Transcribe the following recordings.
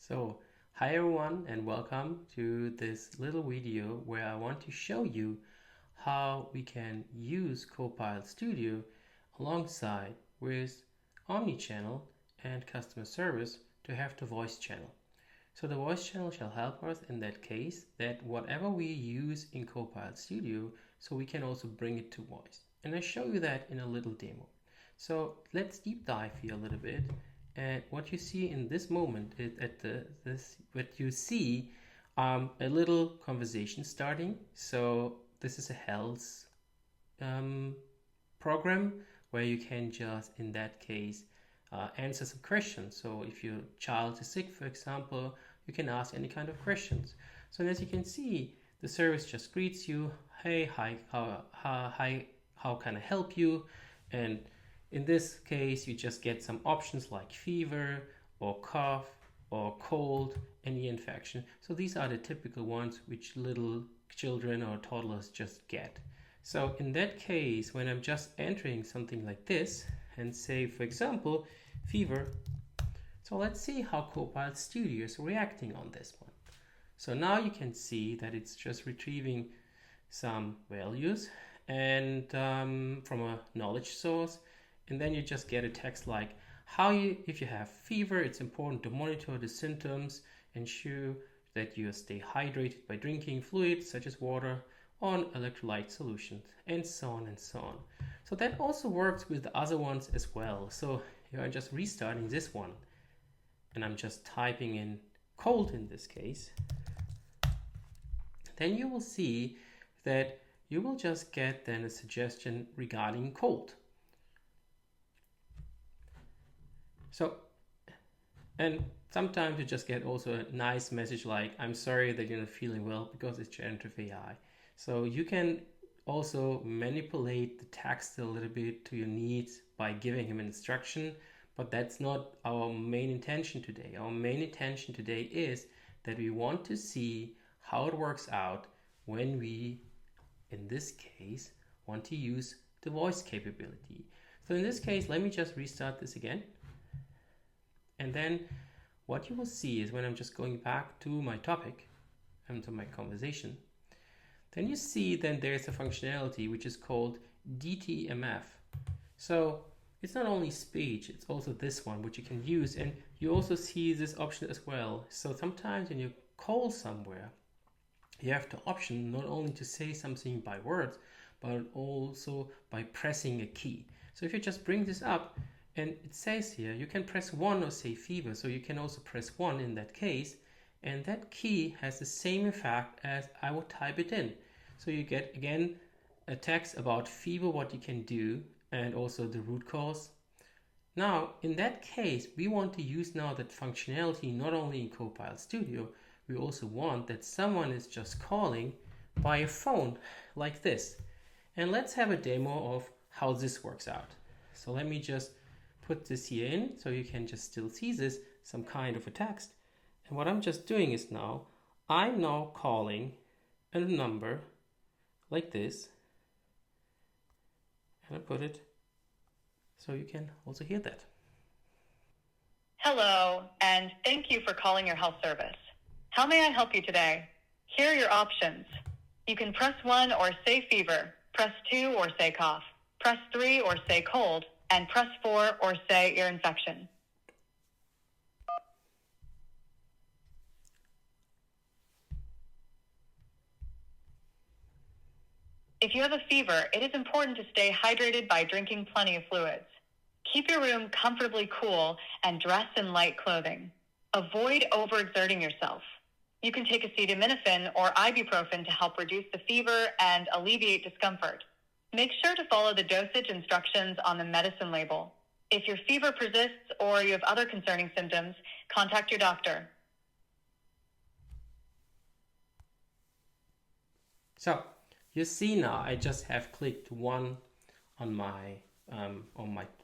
So, hi everyone and welcome to this little video where I want to show you how we can use Copilot Studio alongside with Omnichannel and customer service to have the voice channel. So the voice channel shall help us in that case that whatever we use in Copilot Studio, so we can also bring it to voice. And I show you that in a little demo. So let's deep dive here a little bit. And what you see in this moment is what you see a little conversation starting. So this is a health program where you can just, in that case, answer some questions. So if your child is sick, for example, you can ask any kind of questions. So as you can see, the service just greets you. Hey, hi, how can I help you? And in this case, you just get some options like fever or cough or cold, any infection. So these are the typical ones which little children or toddlers just get. So in that case, when I'm just entering something like this and say, for example, fever. So let's see how Copilot Studio is reacting on this one. So now you can see that it's just retrieving some values and from a knowledge source. And then you just get a text like, if you have fever, it's important to monitor the symptoms, ensure that you stay hydrated by drinking fluids such as water or electrolyte solutions, and so on and so on. So that also works with the other ones as well. So you're just restarting this one, and I'm just typing in cold in this case. Then you will see that you will just get then a suggestion regarding cold. So, and sometimes you just get also a nice message like, I'm sorry that you're not feeling well, because it's generative AI. So you can also manipulate the text a little bit to your needs by giving him an instruction, but that's not our main intention today. Our main intention today is that we want to see how it works out when we, in this case, want to use the voice capability. So in this case, let me just restart this again. And then what you will see is when I'm just going back to my topic and to my conversation, then you see then there's a functionality which is called DTMF. So it's not only speech, it's also this one which you can use, and you also see this option as well. So sometimes when you call somewhere, you have the option not only to say something by words, but also by pressing a key. So if you just bring this up, and it says here, you can press 1 or say fever, so you can also press 1 in that case, and that key has the same effect as I would type it in. So you get, again, a text about fever, what you can do, and also the root cause. Now, in that case, we want to use now that functionality not only in Copilot Studio, we also want that someone is just calling by a phone like this. And let's have a demo of how this works out. So let me just put this here in so you can just still see this, some kind of a text. And what I'm just doing is I'm now calling a number like this, and I put it so you can also hear that. Hello, and thank you for calling your health service. How may I help you today? Here are your options. You can press 1 or say fever, press 2 or say cough, press 3 or say cold, and press 4 or say ear infection. If you have a fever, it is important to stay hydrated by drinking plenty of fluids. Keep your room comfortably cool and dress in light clothing. Avoid overexerting yourself. You can take acetaminophen or ibuprofen to help reduce the fever and alleviate discomfort. Make sure to follow the dosage instructions on the medicine label. If your fever persists or you have other concerning symptoms, contact your doctor. So you see now I just have clicked 1 on my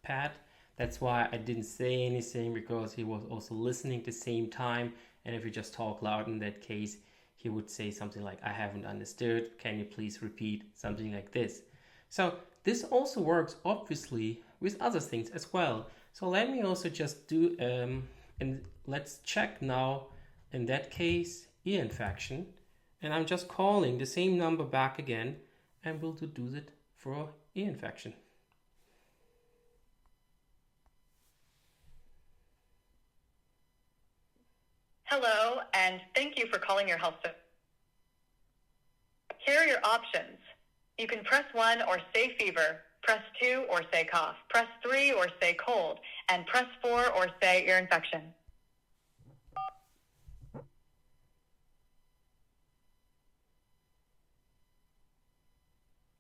pad. That's why I didn't say anything, because he was also listening at the same time. And if you just talk loud in that case, he would say something like, I haven't understood. Can you please repeat? Something like this. So this also works obviously with other things as well. So let me also just do let's check now, in that case, ear infection. And I'm just calling the same number back again, and we'll do it for ear infection. Hello, and thank you for calling your health service. Here are your options. You can press 1 or say fever, press 2 or say cough, press 3 or say cold, and press 4 or say ear infection.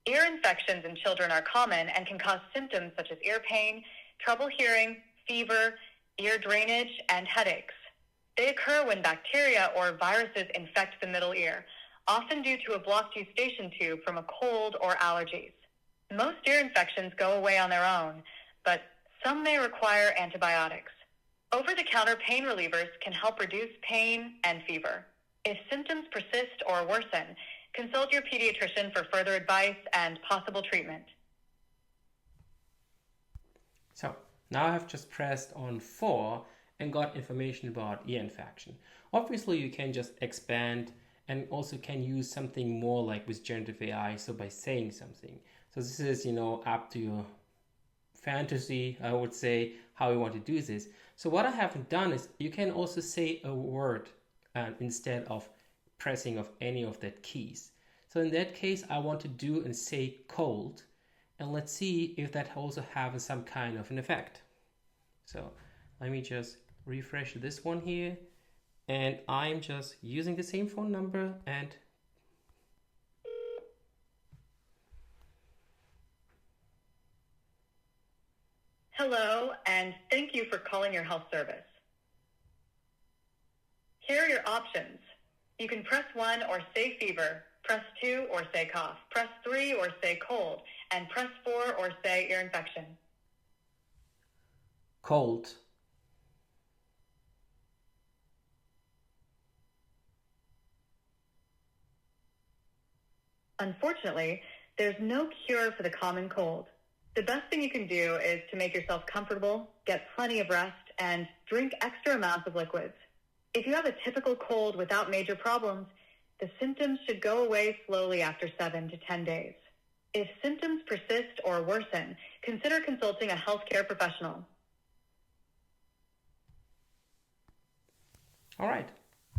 Ear infections in children are common and can cause symptoms such as ear pain, trouble hearing, fever, ear drainage, and headaches. They occur when bacteria or viruses infect the middle ear, often due to a blocked eustachian tube from a cold or allergies. Most ear infections go away on their own, but some may require antibiotics. Over-the-counter pain relievers can help reduce pain and fever. If symptoms persist or worsen, consult your pediatrician for further advice and possible treatment. So now I have just pressed on 4 and got information about ear infection. Obviously, you can just expand and also can use something more like with generative AI, so by saying something. So this is, up to your fantasy, I would say, how you want to do this. So what I haven't done is you can also say a word instead of pressing of any of that keys. So in that case, I want to do and say cold, and let's see if that also has some kind of an effect. So let me just refresh this one here, and I'm just using the same phone number and Hello, and thank you for calling your health service. Here are your options. You can press 1 or say fever, press 2 or say cough, press 3 or say cold, and press 4 or say ear infection. cold. Unfortunately, there's no cure for the common cold. The best thing you can do is to make yourself comfortable, get plenty of rest, and drink extra amounts of liquids. If you have a typical cold without major problems, the symptoms should go away slowly after 7 to 10 days. If symptoms persist or worsen, consider consulting a healthcare professional. All right,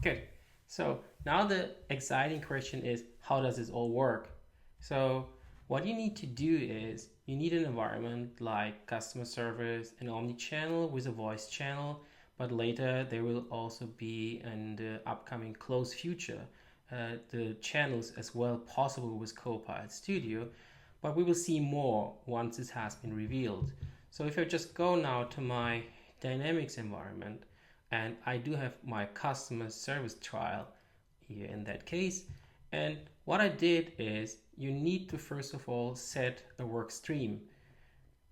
good. So now the exciting question is, how does this all work? So what you need to do is you need an environment like customer service, an omni-channel with a voice channel, but later there will also be in the upcoming close future the channels as well possible with Copilot Studio, but we will see more once this has been revealed. So if I just go now to my Dynamics environment, and I do have my customer service trial here in that case, and what I did is you need to first of all set a work stream.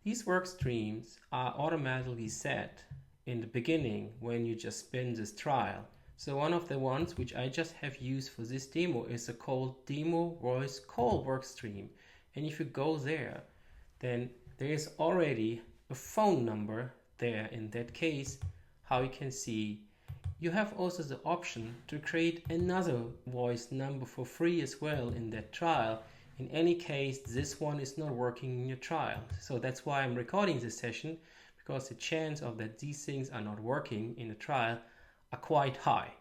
These work streams are automatically set in the beginning when you just spin this trial. So one of the ones which I just have used for this demo is a called demo voice call work stream. And if you go there, then there is already a phone number there in that case. How you can see, you have also the option to create another voice number for free as well in that trial. In any case, this one is not working in your trial. So that's why I'm recording this session, because the chance of that these things are not working in a trial are quite high.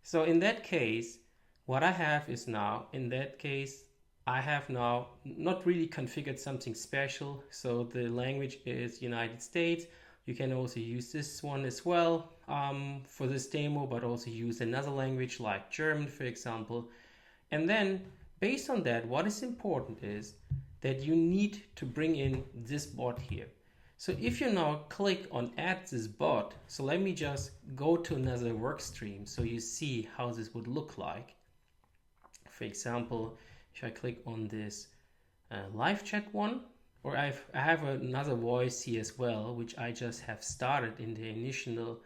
So in that case, what I have is now, in that case, I have now not really configured something special. So the language is United States. You can also use this one as well for this demo, but also use another language like German, for example. And then based on that, what is important is that you need to bring in this bot here. So if you now click on add this bot, so let me just go to another work stream so you see how this would look like. For example, if I click on this live chat one, or I have another voice here as well, which I just have started in the initial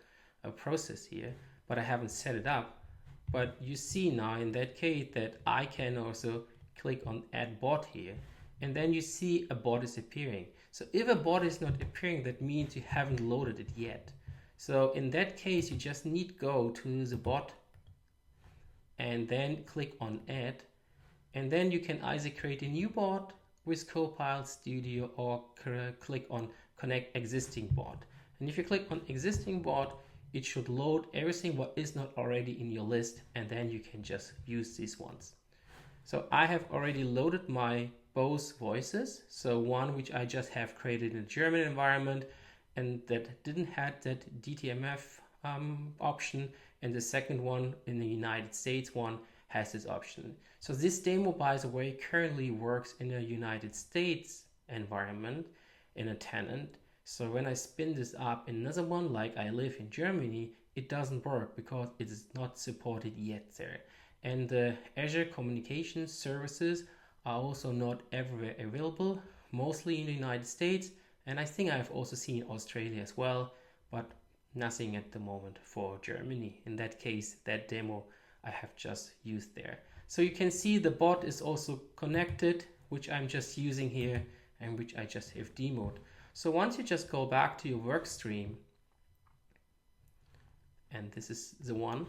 process here, but I haven't set it up. But you see now in that case that I can also click on add bot here, and then you see a bot is appearing. So if a bot is not appearing, that means you haven't loaded it yet. So in that case, you just need go to the bot and then click on add. And then you can either create a new bot with Copilot Studio or click on connect existing bot. And if you click on existing bot, it should load everything what is not already in your list, and then you can just use these ones. So I have already loaded my both voices. So one which I just have created in a German environment and that didn't have that DTMF option, and the second one in the United States one has this option. So this demo, by the way, currently works in a United States environment in a tenant. So when I spin this up in another one, like I live in Germany, it doesn't work because it is not supported yet there. And the Azure communication services are also not everywhere available, mostly in the United States. And I think I've also seen Australia as well, but nothing at the moment for Germany. In that case, that demo I have just used there. So you can see the bot is also connected, which I'm just using here and which I just have demoed. So once you just go back to your work stream, and this is the one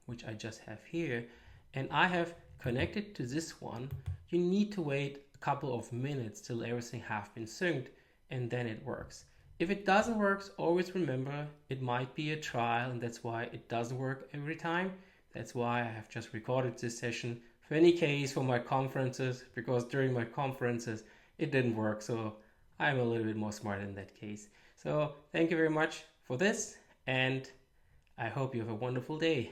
which I just have here, and I have connected to this one, you need to wait a couple of minutes till everything have been synced, and then it works. If it doesn't work, always remember it might be a trial, and that's why it doesn't work every time. That's why I have just recorded this session for any case for my conferences, because during my conferences it didn't work, so I'm a little bit more smart in that case. So thank you very much for this, and I hope you have a wonderful day.